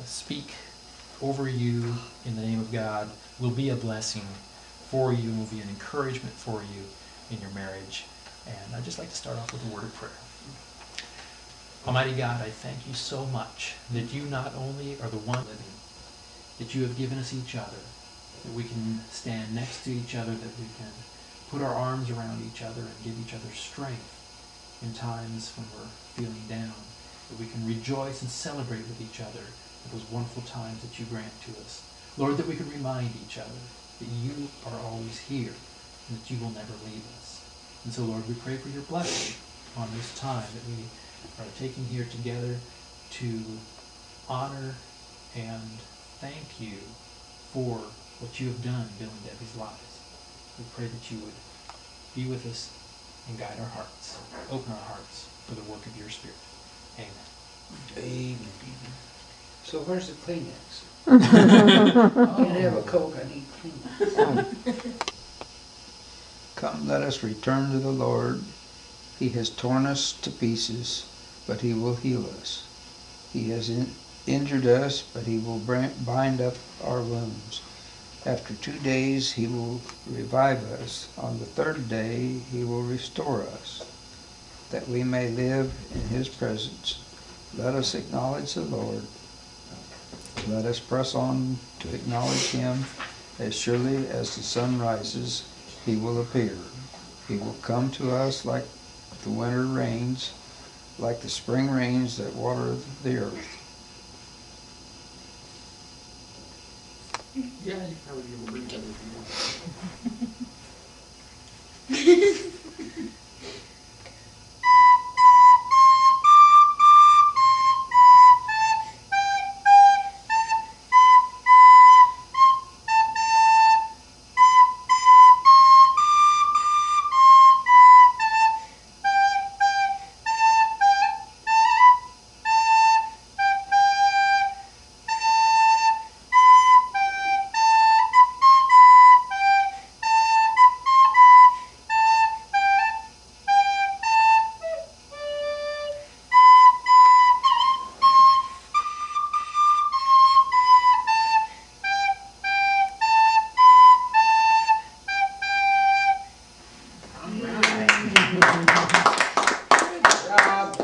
speak over you in the name of God will be a blessing for you and will be an encouragement for you in your marriage. And I'd just like to start off with a word of prayer. Almighty God, I thank you so much that you not only are the one living, that you have given us each other, that we can stand next to each other, that we can put our arms around each other and give each other strength in times when we're feeling down, that we can rejoice and celebrate with each other for those wonderful times that you grant to us. Lord, that we can remind each other that you are always here and that you will never leave us. And so, Lord, we pray for your blessing on this time that we are taking here together to honor and thank you for what you have done in Bill and Debbie's lives. We pray that you would be with us and guide our hearts, open our hearts for the work of your Spirit. Amen. Amen. So where's the Kleenex? I can't have a Coke, I need Kleenex. Come, let us return to the Lord. He has torn us to pieces, but he will heal us. He has injured us, but he will bind up our wounds. After 2 days he will revive us. On the third day he will restore us, that we may live in his presence. Let us acknowledge the Lord. Let us press on to acknowledge him. As surely as the sun rises, he will appear. He will come to us like the winter rains, like the spring rains that water the earth. Yeah, you probably be able to bring it together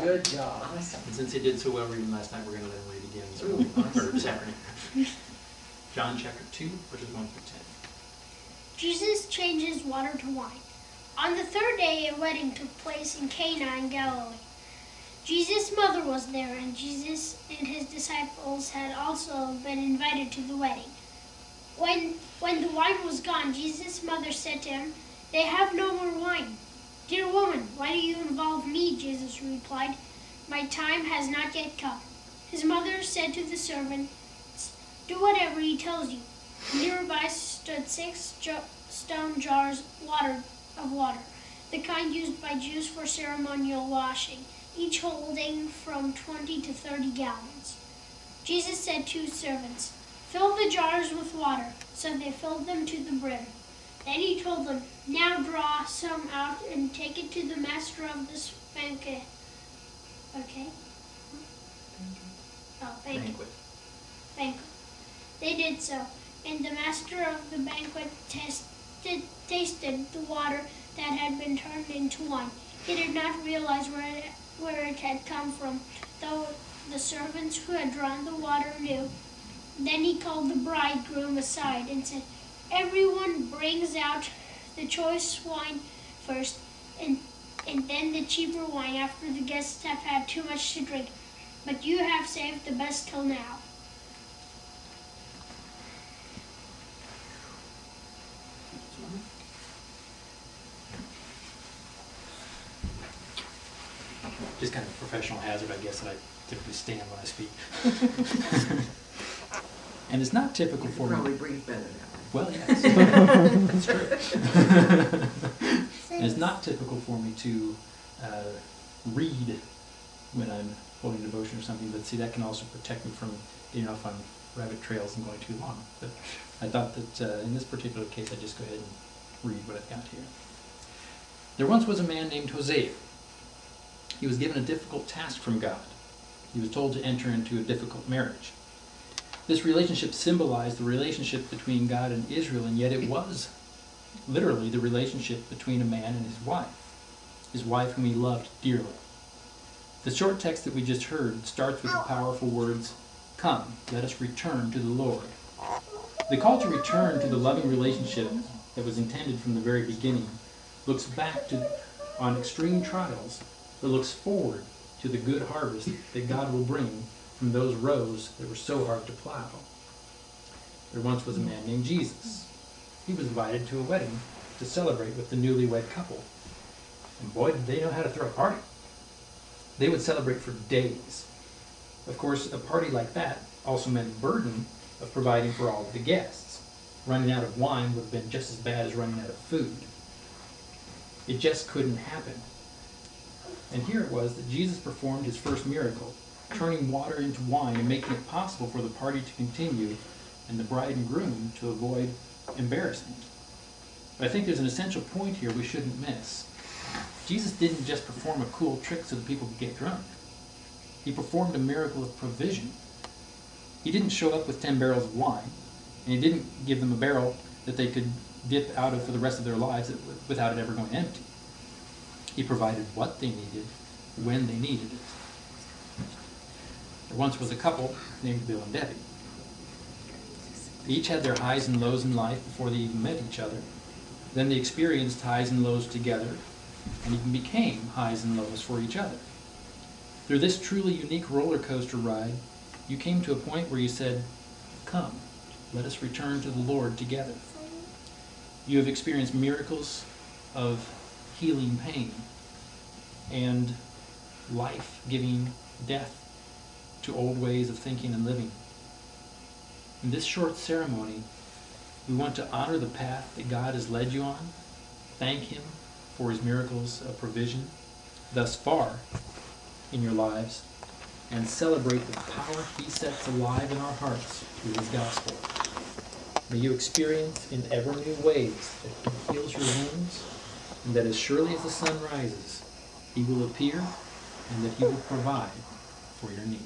Good job. And since he did so well reading last night, we're going to let him read again this morning, or this afternoon. John chapter 2, verses 1 through 10. Jesus changes water to wine. On the third day, a wedding took place in Cana in Galilee. Jesus' mother was there, and Jesus and his disciples had also been invited to the wedding. When the wine was gone, Jesus' mother said to him, "They have no more wine." "Dear woman, why do you involve me?" Jesus replied. "My time has not yet come." His mother said to the servants, "Do whatever he tells you." Nearby stood 6 stone jars of water, the kind used by Jews for ceremonial washing, each holding from 20 to 30 gallons. Jesus said to his servants, "Fill the jars with water." So they filled them to the brim. Then he told them, "Now draw some out and take it to the master of this banquet." Okay? Oh, banquet. They did so, and the master of the banquet tasted the water that had been turned into wine. He did not realize where it had come from, though the servants who had drawn the water knew. Then he called the bridegroom aside and said, "Everyone brings out the choice wine first, and then the cheaper wine after the guests have had too much to drink. But you have saved the best till now." Just kind of a professional hazard, I guess, that I typically stand when I speak. And it's not typical for me. Probably breathe better that way. Well, yes, that's true. And it's not typical for me to read when I'm holding devotion or something, but see, that can also protect me from getting off on rabbit trails and going too long. But I thought that in this particular case, I'd just go ahead and read what I've got here. There once was a man named Hosea. He was given a difficult task from God. He was told to enter into a difficult marriage. This relationship symbolized the relationship between God and Israel, and yet it was literally the relationship between a man and his wife whom he loved dearly. The short text that we just heard starts with the powerful words, "Come, let us return to the Lord." The call to return to the loving relationship that was intended from the very beginning looks back on extreme trials, but looks forward to the good harvest that God will bring from those rows that were so hard to plow. There once was a man named Jesus. He was invited to a wedding to celebrate with the newlywed couple. And boy, did they know how to throw a party. They would celebrate for days. Of course, a party like that also meant burden of providing for all of the guests. Running out of wine would have been just as bad as running out of food. It just couldn't happen. And here it was that Jesus performed his first miracle, turning water into wine and making it possible for the party to continue and the bride and groom to avoid embarrassment. But I think there's an essential point here we shouldn't miss. Jesus didn't just perform a cool trick so that people could get drunk. He performed a miracle of provision. He didn't show up with 10 barrels of wine, and he didn't give them a barrel that they could dip out of for the rest of their lives without it ever going empty. He provided what they needed when they needed it. There once was a couple named Bill and Debbie. They each had their highs and lows in life before they even met each other. Then they experienced highs and lows together, and even became highs and lows for each other. Through this truly unique roller coaster ride, you came to a point where you said, "Come, let us return to the Lord together." You have experienced miracles of healing pain and life-giving death to old ways of thinking and living. In this short ceremony, we want to honor the path that God has led you on, thank him for his miracles of provision thus far in your lives, and celebrate the power he sets alive in our hearts through his gospel. May you experience in ever new ways that he heals your wounds, and that as surely as the sun rises, he will appear, and that he will provide for your needs.